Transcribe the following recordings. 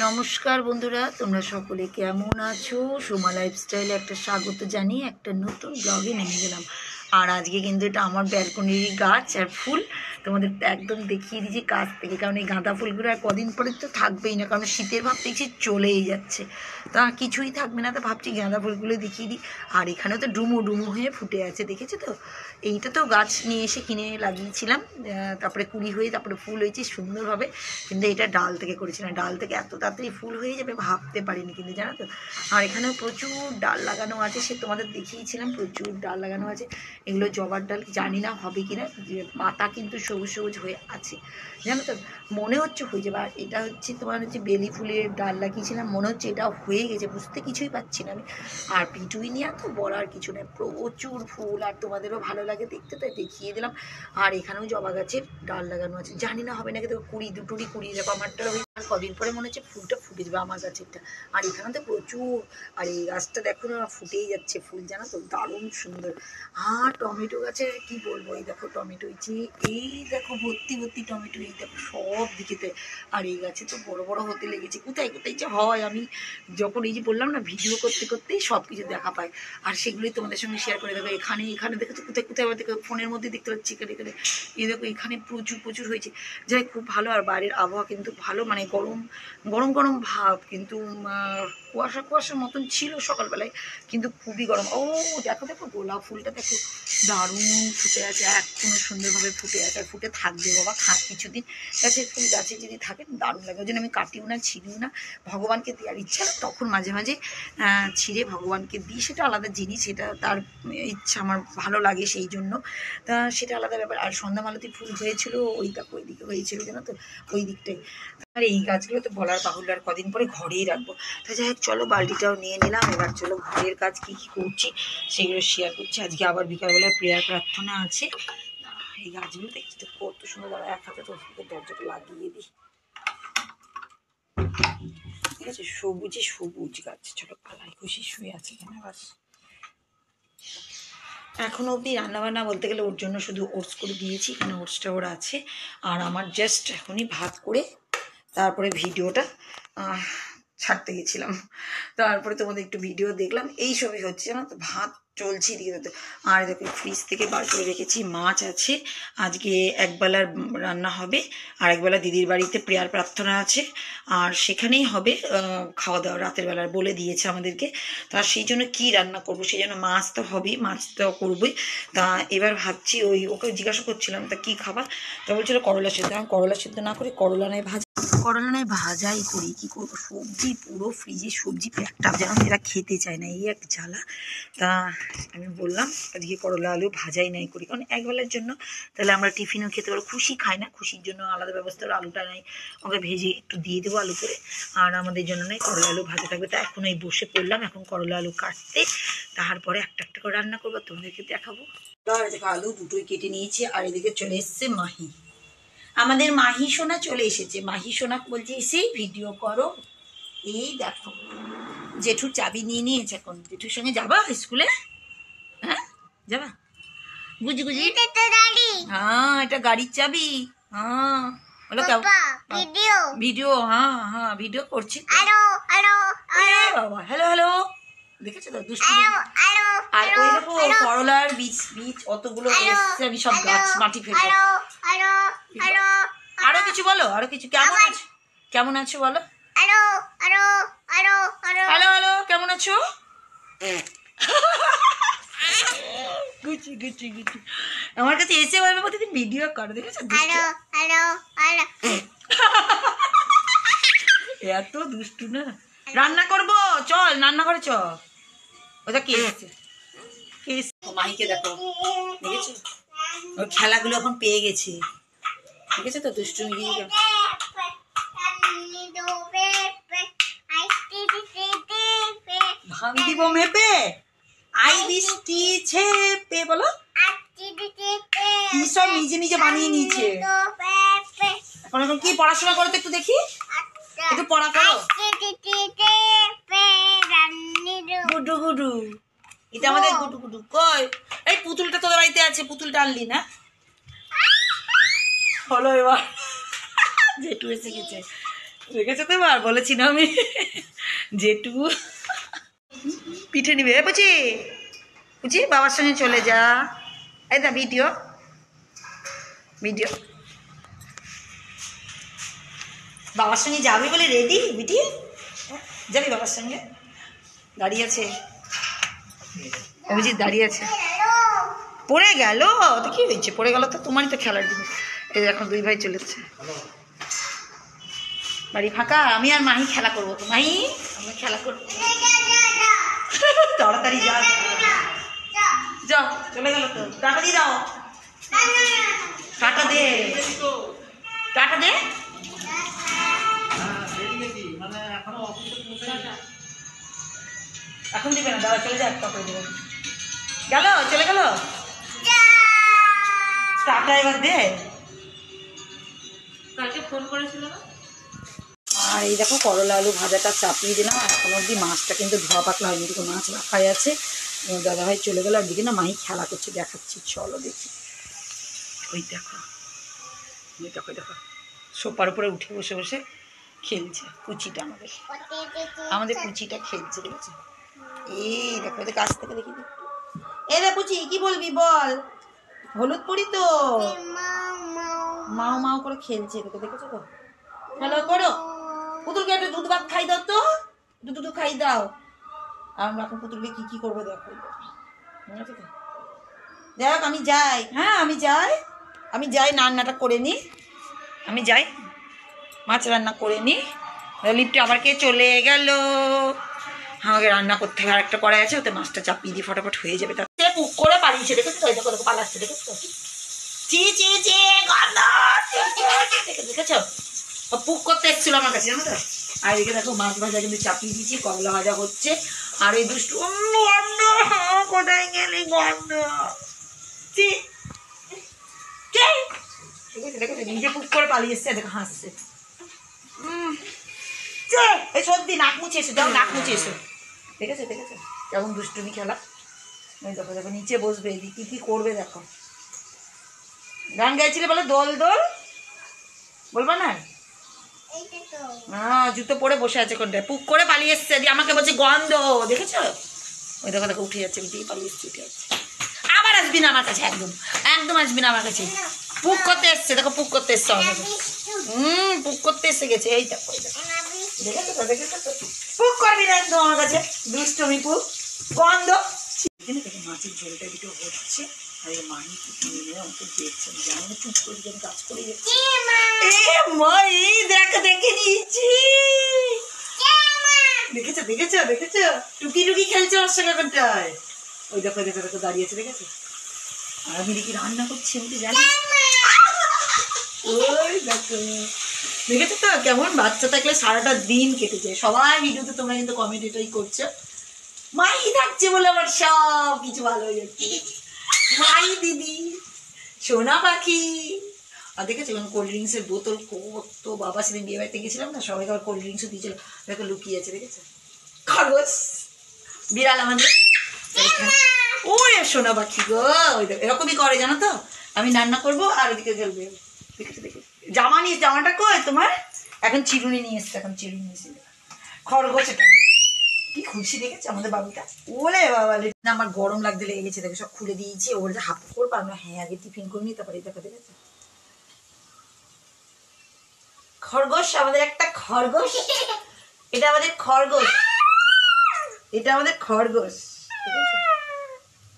নমস্কার বন্ধুরা, তোমরা সকলে কেমন আছো? সোমা লাইফস্টাইলে একটা স্বাগত জানিয়ে একটা নতুন ব্লগে নেমে গেলাম। আর আজকে কিন্তু এটা আমার ব্যালকনির গাছ আর ফুল তোমাদের একদম দেখিয়ে দিয়েছি কাছ থেকে, কারণ এই গাঁদা ফুলগুলো আর কদিন পরে তো থাকবেই না, কারণ শীতের ভাব দেখছি চলেই যাচ্ছে, তা কিছুই থাকবে না। তো ভাবছি গাঁদা ফুলগুলো দেখিয়ে দিই। আর এখানেও তো ডুমো ডুমো হয়ে ফুটে আছে, দেখেছো তো? এইটা তো গাছ নিয়ে এসে কিনে লাগিয়েছিলাম, তারপরে কুড়ি হয়ে তারপরে ফুল হয়েছে সুন্দরভাবে। কিন্তু এটা ডাল থেকে করেছিলাম, ডাল থেকে এত তাড়াতাড়ি ফুল হয়ে যাবে ভাবতে পারিনি কিন্তু, জানো তো। আর এখানেও প্রচুর ডাল লাগানো আছে, সে তোমাদের দেখিয়েছিলাম, প্রচুর ডাল লাগানো আছে। এগুলো জবার ডাল, জানি না হবে কিনা, যে পাতা কিন্তু সবুজ সবুজ হয়ে আছে, জানো তো। মনে হচ্ছে হয়ে যাবে। আর এটা হচ্ছে তোমার হচ্ছে বেলি ফুলের ডাল লাগিয়েছিলাম, মনে হচ্ছে এটা হয়ে গেছে, বুঝতে কিছুই পাচ্ছি না আমি। আর পিটুইনিয়া তো বলার কিছু নেই, প্রচুর ফুল, আর তোমাদেরও ভালো লাগে দেখতে, তাই দেখিয়ে দিলাম। আর এখানেও জবা গাছের ডাল লাগানো আছে, জানি না হবে নাকি, তো কুড়ি দুটোরই কুড়ি যাবো, আমারটা ওই আর কদিন পরে মনে হচ্ছে ফুলটা ফুটে যাবে আমার গাছেরটা। আর এখানে তো প্রচুর, আর এই গাছটা দেখো না ফুটেই যাচ্ছে ফুল, জানো তো, দারুণ সুন্দর। আর টমেটো গাছের কি বলবো, এই দেখো টমেটো হয়েছে, এই দেখো ভর্তি ভর্তি টমেটো, এই দেখো সব দিকেতে। আর এই গাছে তো বড় বড় হতে লেগেছে, কোথায় কোথায় যে হয়, আমি যখন এই যে বললাম না ভিডিও করতে করতেই সব কিছু দেখা পায়, আর সেগুলোই তোমাদের সঙ্গে শেয়ার করে দেবো। এখানে এখানে দেখেছো কোথায় কোথায়, আবার দেখো ফোনের মধ্যে দেখতে পাচ্ছি এখানে এখানে, এই দেখো এখানে প্রচুর প্রচুর হয়েছে। যাই খুব ভালো। আর বাইরের আবহাওয়া কিন্তু ভালো, মানে গরম গরম গরম ভাব, কিন্তু কুয়াশা কুয়াশার মতন ছিল সকালবেলায়, কিন্তু খুবই গরম। ও দেখো দেখো গোলাপ ফুলটা দেখো দারুণ ফুটে আছে, এখনো সুন্দরভাবে ফুটে আছে, আর ফুটে থাকবে বাবা কিছুদিন। গাছের ফুল গাছে যদি থাকে দারুণ লাগে, ওই জন্য আমি কাটিও না ছিঁড়িও না, ভগবানকে দেওয়ার ইচ্ছা তখন মাঝে মাঝে ছিঁড়ে ভগবানকে দিই, সেটা আলাদা জিনিস, সেটা তার ইচ্ছা, আমার ভালো লাগে সেই জন্য, তা সেটা আলাদা ব্যাপার। আর সন্ধ্যামালতি ফুল হয়েছিল ওই দেখো ওই দিকে হয়েছিল, জানো তো, ওই দিকটাই। আর এই গাছগুলো তো বলার বাহুল্য, আর কদিন পরে ঘরেই রাখবো। তা যাই হোক চলো, বালতিটাও নিয়ে নিলাম, এবার চলো ঘরের কাজ কী কী করছি সেগুলো শেয়ার করছি। আজকে আবার বিকালবেলায় প্রেয়ার প্রার্থনা আছে। এই গাছগুলো দেখছি তো কত সুন্দর, দাঁড়া এক হাতে তো দরজাটা লাগিয়ে দিই, ঠিক আছে? সবুজে সবুজ গাছ, ছোটো পালাই খুশি শুয়ে আছে কেন বাস। এখনও অবধি রান্নাবান্না বলতে গেলে ওর জন্য শুধু ওটস করে দিয়েছি, এখানে ওটসটা ওর আছে। আর আমার জাস্ট এখনই ভাত করে তারপরে ভিডিওটা ছাড়তে গেছিলাম, তারপরে তোমাদের একটু ভিডিও দেখলাম, এই সবই হচ্ছে না তো। ভাত চলছে এদিকে। আর দেখো ফ্রিজ থেকে বার করে রেখেছি মাছ আছে, আজকে একবেলার রান্না হবে, আর একবেলা দিদির বাড়িতে প্রেয়ার প্রার্থনা আছে, আর সেখানেই হবে খাওয়া দাওয়া রাতের বেলার বলে দিয়েছে আমাদেরকে। তা সেই জন্য কী রান্না করবো, সেই জন্য মাছ তো হবেই, মাছ তো করবোই। তা এবার ভাবছি, ওকে জিজ্ঞাসা করছিলাম তা কী খাবার, তা বলছিল করলা সেদ্ধ। আমি করলা সেদ্ধ না করে করলা নয় ভাজাই করি, কী করবো, সবজি পুরো ফ্রিজে সবজি প্যাকটা, যেন এরা খেতে চায় না, এই এক জ্বালা। তা আমি বললাম আজকে করলা আলু ভাজাই নাই করি, কারণ একবেলার জন্য তাহলে আমরা টিফিনও খেতে পারবো। খুশি খাই না, খুশির জন্য আলাদা ব্যবস্থা, আলুটা নাই ওকে ভেজে একটু দিয়ে দেবো আলু করে, আর আমাদের জন্য নয় করলা আলু ভাজা থাকবে। তা এখন এই বসে পড়লাম এখন করলা আলু কাটতে, তারপরে একটা একটা করে রান্না করবো, তোমাদেরকে দেখাবো। দেখো আলু দুটোই কেটে নিয়েছি, আর এদিকে চলে এসছে মাহি, আমাদের মাহি সোনা চলে এসেছে। মাহি সোনা বলছে এসেই ভিডিও করো, এই দেখো জেঠুর চাবি নিয়ে নিয়েছে, এখন জেঠুর সঙ্গে যাবা স্কুলে? হ্যাঁ যাবা? গুজি গুজি, হ্যাঁ এটা গাড়ির চাবি। হ্যাঁ বলো ভিডিও ভিডিও, হ্যাঁ হ্যাঁ ভিডিও করছি বাবা। হ্যালো হ্যালো, দেখেছো তো দুষ্টু। আর ওই দেখো করলার বীজ বীজ অতগুলো এসছে, আমি সব গাছ মাটি ফেলবো। আরো কিছু বলো, আরো কিছু। কেমন আছো, কেমন আছো বলো? হ্যালো হ্যালো, কেমন আছো? গুচি গুচি গুচি আমার কাছে এসে বলবে প্রতিদিন ভিডিও করো, দেখেছো? এত দুষ্টু না। রান্না করবো, চল রান্নাঘরে চ। ওটা কে এসছে, কে এসছে? মাহিকে দেখো, দেখেছো ওর খেলাগুলো এখন পেয়ে গেছে, দেখেছো তো দুষ্টু। ভাঙ দিব মেপে, আই বৃষ্টি ছেপে, বলো কি সব নিজে নিজে বানিয়ে নিয়েছে। এখন এখন কি পড়াশোনা করো তো একটু দেখি, একটু পড়া করো। গুডু গুডু, এটা আমাদের গুডু গুডু। কই এই পুতুলটা তোদের বাড়িতে আছে, পুতুলটা আনলি না? হলো এবার জেঠু এসে গেছে, রেখেছে তো আর বলেছি না আমি জেঠু পিঠে নিবে বুঝি বুঝি বাবার সঙ্গে চলে যা। এই দা ভিডিও ভিডিও বাবার সঙ্গে যাবি বলে রেডি বিটি যাবি বাবার সঙ্গে দাঁড়িয়ে আছে অভিজিৎ দাঁড়িয়ে আছে পড়ে গেল তো কি হয়েছে পড়ে গেল তো তোমারই তো খেলার জিনিস। এই এখন দুই ভাই চলেছে বাড়ি ফাঁকা আমি আর মাহি খেলা করবো তো মাহি আমি খেলা করবো তাড়াতাড়ি যা যাও চলে গেল তো টাটা দিয়ে দাও টাটা দে টাটা দে এখন দিবে না দাদা চলে যা একটা করে দেবেন গেল চলে গেল টাটা এবার দে কালকে ফোন করেছিল না। আর এই দেখো করলা আলু ভাজাটা চাপিয়ে দিলাম এখন অবধি মাছটা কিন্তু ধোয়া পাতলা হয়নি এদিকে মাছ রাখাই আছে দাদাভাই চলে গেল আর দিকে না মাহি খেলা করছে দেখাচ্ছি চলো দেখি ওই দেখো ওই দেখো দেখো সোফার উপরে উঠে বসে বসে খেলছে কুচিটা আমাদের কুচিটা খেলছে দেখেছো এই দেখো ওদের কাছ থেকে দেখি এ রে কুচি কি বলবি বল হলুদ পরি তো মাও মাও করে খেলছে তোকে দেখেছো তো হ্যালো করো পুতুলকে একটু দুধ ভাত খাই দাও তো দুধ খাই দাও আর এখন পুতুলকে কি কি করবো দেখো দেখ আমি যাই হ্যাঁ আমি যাই রান্নাটা করে নি আমি যাই মাছ রান্না করে নি লিফটে আবার কে চলে গেল আমাকে রান্না করতে হবে আরেকটা কড়াই আছে ওতে মাছটা চাপিয়ে দিয়ে ফটাফট হয়ে যাবে তার পুক করে পালিয়েছে দেখেছো তো দেখো দেখো পালাচ্ছে দেখেছো চি চি চি দেখেছো পুক করতে এসেছিল আমার কাছে জানো তো আর এদিকে দেখো মাছ ভাজা কিন্তু চাপিয়ে দিয়েছি করলা ভাজা হচ্ছে আর এই দুষ্টু গন্ধ কোথায় গেলি গন্ধ দেখেছো নিজে পুক করে পালিয়ে এসছে দেখো হাসছে এই সত্যি নাক মুছে এসো যাও নাক মুছে এসো দেখেছো দেখেছো কেমন দুষ্টুমি খেলা দেখো দেখো নিচে বসবে কি কি করবে দেখো গান গাইছিলে বলে দোল দোল বলবা না হ্যাঁ জুতো পরে বসে আছে কোনটায় পুক করে পালিয়ে এসছে দিয়ে আমাকে বলছে গন্ধ দেখেছো ওই দেখো দেখো উঠে যাচ্ছে উঠেই পালিয়ে এসছে উঠে যাচ্ছে আবার আসবি না আমার কাছে একদম একদম আসবি না আমার কাছে পুক করতে এসছে দেখো পুক করতে এসছে আমার কাছে পুক করতে এসে গেছে এই দেখো দেখেছো তো দেখেছো তো পুক করবি না একদম আমার কাছে দুষ্টমি পুক গন্ধ মাছের ঝোলটা একটু হচ্ছে আর এই মানি নিয়ে আমাকে দেখছে যেমন চুপ করে যেন কাজ করে যাচ্ছে দেখো দেখে নিয়েছি দেখেছো দেখেছো দেখেছো টুকি টুকি খেলছে ওর সঙ্গে কোনটায় ওই দেখো দেখো দেখো দাঁড়িয়েছে দেখেছো আর আমি দেখি রান্না করছি আমি তো জানি ওই দেখো দেখেছো তো কেমন বাচ্চা থাকলে সারাটা দিন কেটে যায় সবাই ভিডিওতে তোমরা কিন্তু কমেন্ট এটাই করছো মাই থাকছে বলে আমার সব কিছু ভালো হয়ে যাচ্ছে মাই দিদি সোনা পাখি আর দেখেছো কোল্ড ড্রিঙ্কসের বোতল কত বাবা সেদিন বিয়ে বাড়িতে গেছিলাম না সবাইকে আবার কোল্ড ড্রিঙ্কসও দিয়েছিল দেখো লুকিয়ে আছে দেখেছো খরগোশ বিড়াল আমাদের ওই সোনা পাখি গো ওই দেখো এরকমই করে জানো তো আমি রান্না করবো আর ওদিকে চলবে দেখেছো দেখেছো জামা নিয়ে জামাটা কই তোমার এখন চিরুনি নিয়ে এসছে এখন চিরুনি নিয়ে এসে খরগোশ এটা কি খুশি দেখেছে আমাদের বাবুটা ওলে বাবা না আমার গরম লাগতে লেগে গেছে দেখো সব খুলে দিয়েছি ওর যে হাফ করে পারবো হ্যাঁ আগে টিফিন করে নিতে পারি দেখো দেখেছো খরগোশ আমাদের একটা খরগোশ এটা আমাদের খরগোশ এটা আমাদের খরগোশ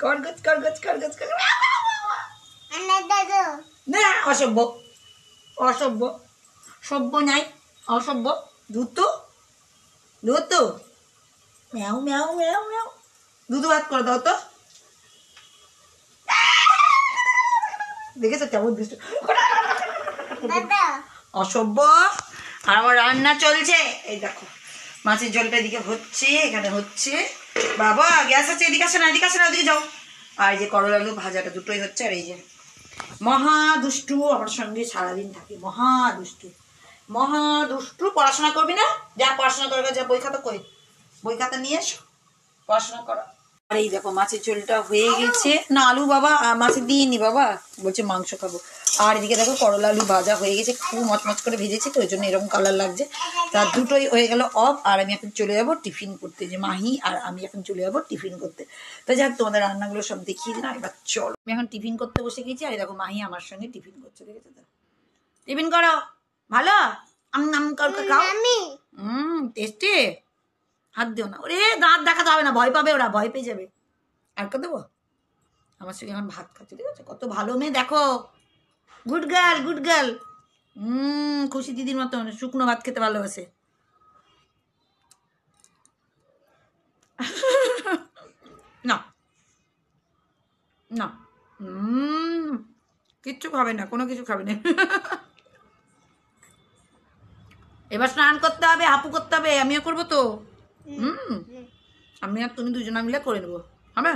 খরগোশ খরগোশ খরগোশ না অসভ্য অসভ্য সভ্য নাই অসভ্য ধুতো ধুতো ম্যাও ম্যাও ম্যাও ম্যাও দুধ ভাত করে দাও তো দেখেছো কেমন দুষ্ট অসভ্য আর আমার রান্না চলছে এই দেখো মাছের ঝোলটা এদিকে হচ্ছে এখানে হচ্ছে বাবা গ্যাস আছে এদিকে আসে না এদিকে আসে না ওদিকে যাও আর এই যে করলা আলু ভাজাটা দুটোই হচ্ছে আর এই যে মহা দুষ্টু আমার সঙ্গে সারাদিন থাকে মহা দুষ্টু পড়াশোনা করবি না যা পড়াশোনা করবে যা বই খাতা কই বই খাতা নিয়ে এসো পড়াশোনা করো আর এই দেখো মাছের ঝোলটা হয়ে গেছে। না আলু বাবা মাছে দিইনি, বাবা বলছে মাংস খাবো। আর এদিকে দেখো করলা আলু ভাজা হয়ে গেছে, খুব মচমচ করে ভেজেছে তো ওই জন্য এরকম কালার লাগছে। তার দুটোই হয়ে গেল অফ। আর আমি এখন চলে যাবো টিফিন করতে, যে মাহি আর আমি এখন চলে যাবো টিফিন করতে। তো যাক তোমাদের রান্নাগুলো সব দেখিয়ে দিলাম, এবার চলো। আমি এখন টিফিন করতে বসে গেছি। আর দেখো মাহি আমার সঙ্গে টিফিন করছে, দেখেছো তো? টিফিন করো ভালো, খাও। টেস্টি। হাত দিও না, ওরে দাঁত দেখাতে হবে না, ভয় পাবে ওরা, ভয় পেয়ে যাবে। আর কে দেবো? আমার সঙ্গে এখন ভাত খাচ্ছে, ঠিক আছে? কত ভালো মেয়ে দেখো, গুড গার্ল গুড গার্ল। খুশি দিদির মতন শুকনো ভাত খেতে ভালোবাসে। না না, কিচ্ছু খাবে না, কোনো কিছু খাবে না। এবার স্নান করতে হবে, হাপু করতে হবে, আমিও করবো তো। আমি আর তুমি দুজনে মিলে করে নেবো, হবে?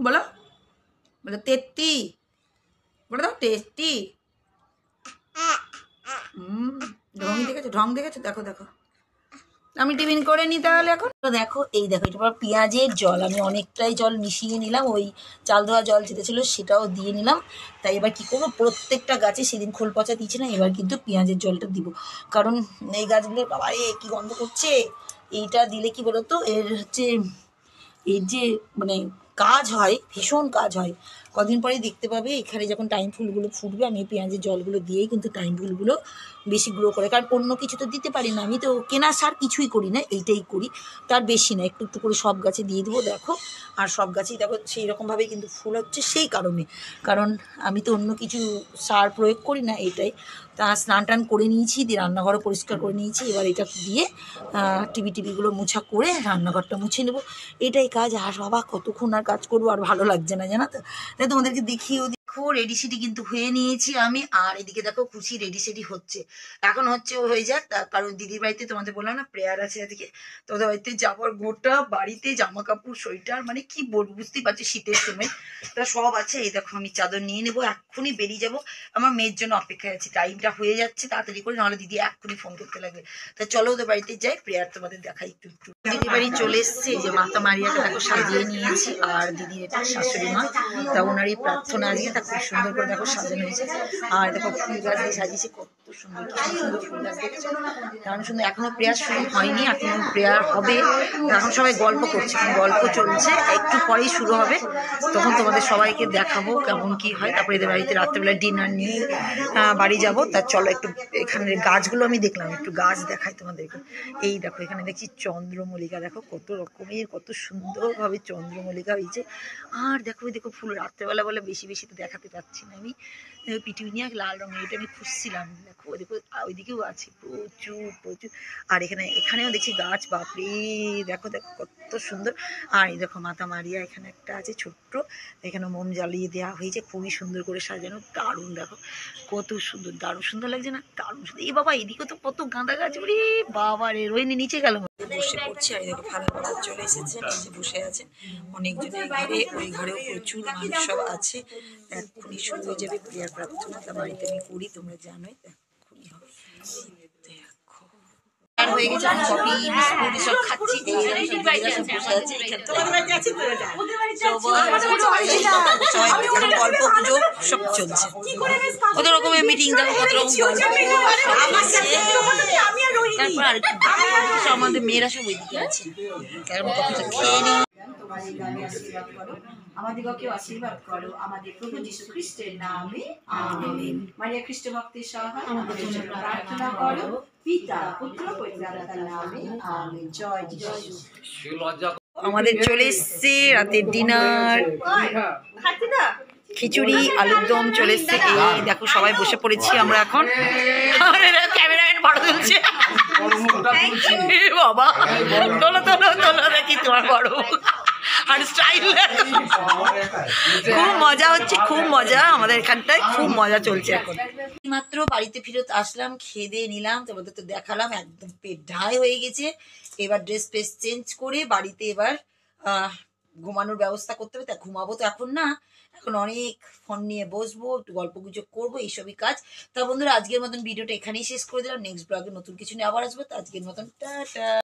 বলো বলো টেস্টি, বলে দাও টেস্টি। ঢং দেখেছো, ঢং দেখেছো? দেখো দেখো, আমি টিফিন করে নি তাহলে। এখন তো দেখো, এই দেখো এটা পেঁয়াজের জল, আমি অনেকটাই জল মিশিয়ে নিলাম, ওই চাল ধোয়া জল যেটা ছিল সেটাও দিয়ে নিলাম। তাই এবার কি করবো, প্রত্যেকটা গাছে সেদিন খোল পচা দিয়েছি না, এবার কিন্তু পেঁয়াজের জলটা দিব। কারণ এই গাছগুলোর বাবা রে কি গন্ধ করছে। এইটা দিলে কি বলতো, এর হচ্ছে এর যে মানে কাজ হয়, ভীষণ কাজ হয়। কদিন পরেই দেখতে পাবে, এখানে যখন টাইম ফুলগুলো ফুটবে আমি পেঁয়াজের জলগুলো দিয়েই কিন্তু টাইম ফুলগুলো বেশি গ্রো করে। কারণ অন্য কিছু তো দিতে পারি না, আমি তো কেনা সার কিছুই করি না, এইটাই করি। তার বেশি না, একটু একটু করে সব গাছে দিয়ে দেবো দেখো। আর সব গাছেই দেখো সেই রকমভাবেই কিন্তু ফুল হচ্ছে, সেই কারণে। কারণ আমি তো অন্য কিছু সার প্রয়োগ করি না, এইটাই। তা স্নান টান করে নিয়েছি, দিয়ে রান্নাঘরও পরিষ্কার করে নিয়েছি। এবার এটা দিয়ে টিভিগুলো মোছা করে রান্নাঘরটা মুছে নেবো, এটাই কাজ। আর বাবা কতক্ষণ আর কাজ করবো, আর ভালো লাগছে না জানো তো। তাই তোমাদেরকে দেখিয়েও দেখো, রেডি সেডি কিন্তু হয়ে নিয়েছি আমি। আর এদিকে দেখো খুশি রেডি সেডি হচ্ছে, এখন হচ্ছে ও হয়ে যাক। কারণ দিদির বাড়িতে তোমাদের বললাম না প্রেয়ার আছে আজকে, তোমাদের বাড়িতে যাওয়ার গোটা বাড়িতে জামা কাপড় সোয়েটার, মানে কি বলবো বুঝতেই পারছি শীতের সময়, তা সব আছে। এই দেখো আমি চাদর নিয়ে নেবো, এক্ষুনি বেরিয়ে যাবো। আমার মেয়ের জন্য অপেক্ষায় আছি, টাইমটা হয়ে যাচ্ছে, তাড়াতাড়ি করে, নাহলে দিদি এক্ষুনি ফোন করতে লাগবে। তা চলো ওদের বাড়িতে যাই, প্রেয়ার তোমাদের দেখাই একটু একটু। দিদির বাড়ি চলে এসছে, যে মাতা মারিয়াকে দেখো সাজিয়ে নিয়েছি। আর দিদির এটা শাশুড়ি মা, তা ওনারই প্রার্থনা আজকে, তা খুব সুন্দর করে দেখো সাজানো হয়েছে। আর দেখো ফুল গাছ দিয়ে সাজিয়েছে, কত সুন্দর কি সুন্দর ফুল গাছ দেখেছো, দারুণ সুন্দর। এখনো প্রেয়ার শুরু হয়নি, এখনো প্রেয়ার হবে। এখন সবাই গল্প করছে, গল্প চলছে, একটু পরেই শুরু হবে। তখন তোমাদের সবাইকে দেখাবো কেমন কি হয়। তারপরে এদের বাড়িতে রাত্রেবেলা ডিনার নিয়ে বাড়ি যাবো। তা চলো একটু এখানে গাছগুলো আমি দেখলাম, একটু গাছ দেখাই তোমাদেরকে। এই দেখো এখানে দেখছি চন্দ্রমল্লিকা, দেখো কত রকমের, কত সুন্দরভাবে চন্দ্রমল্লিকা হয়েছে। আর দেখো দেখো ফুল রাত্রেবেলা বলে বেশি বেশি তো দেখাতে পাচ্ছি না আমি, পিটুনিয়া লাল রঙের, এটা আমি খুঁজছিলাম। দেখো দেখো ওইদিকেও আছে প্রচুর প্রচুর। আর এখানেও দেখছি গাছ, বাপরে দেখো দেখো কত সুন্দর। আর এই দেখো মাতা মারিয়া এখানে একটা আছে ছোট্ট, এখানে মোম জ্বালিয়ে দেওয়া হয়েছে, খুবই সুন্দর করে সাজানো, দারুণ দেখো কত সুন্দর, দারুণ সুন্দর লাগছে না, দারুণ সুন্দর। এই বাবা এদিকে তো কত গাঁদা গাছ, ওরে বাবা রে, রোহিণী নিচে গেল বসে পড়ছে। আর দেখো ফাদার মহারাজ চলে এসেছে, নিচে বসে আছে অনেকজনের ঘরে, ওই ঘরেও প্রচুর মানুষ সব আছে। এক্ষুনি শুরু হয়ে যাবে প্রিয়ার প্রার্থনা, তা বাড়িতে আমি করি, তোমরা জানোই, এক্ষুনি হবে। হয়ে গেছে, আমি কফি বিস্কুট সব খাচ্ছি। গল্প গুজব সব চলছে, কত রকমের মিটিং, দেখো কত রকম তারপর আর আমাদের মেয়েরা সব ওইদিকে আছে, কারণ কফিটা খেয়ে নিই। আমাদিগকে আশীর্বাদ করো আমাদের প্রভু যীশু খ্রিস্টের নামে, আমেন। মারিয়া খ্রিস্ট ভক্তের সহায় আমাদের জন্য প্রার্থনা করো, পিতা পুত্র পবিত্র আত্মার নামে, আমেন। জয় যীশু। আমাদের চলে এসছে রাতের ডিনার, খিচুড়ি আলুর দম চলে এসছে। এই দেখো সবাই বসে পড়েছি আমরা এখন। ক্যামেরাম্যান ফটো তুলছে, বাবা তোলো তোলো তোলো, দেখি তোমার বড় আর স্টাইল। খুব মজা হচ্ছে, খুব মজা আমাদের এখানটায়, খুব মজা চলছে এখন। মাত্র বাড়িতে ফিরত আসলাম, খেয়ে দিয়ে নিলাম, তোমাদের তো দেখালাম, একদম পেট ঢাই হয়ে গেছে। এবার ড্রেস ফ্রেস চেঞ্জ করে বাড়িতে এবার ঘুমানোর ব্যবস্থা করতে হবে। তা ঘুমাবো তো এখন না, এখন অনেক ফোন নিয়ে বসবো, একটু গল্প গুজব করবো, এইসবই কাজ। তা বন্ধুরা আজকের মতন ভিডিওটা এখানেই শেষ করে দিলাম, নেক্সট ব্লগে নতুন কিছু নিয়ে আবার আসবো। তো আজকের মতন টাটা।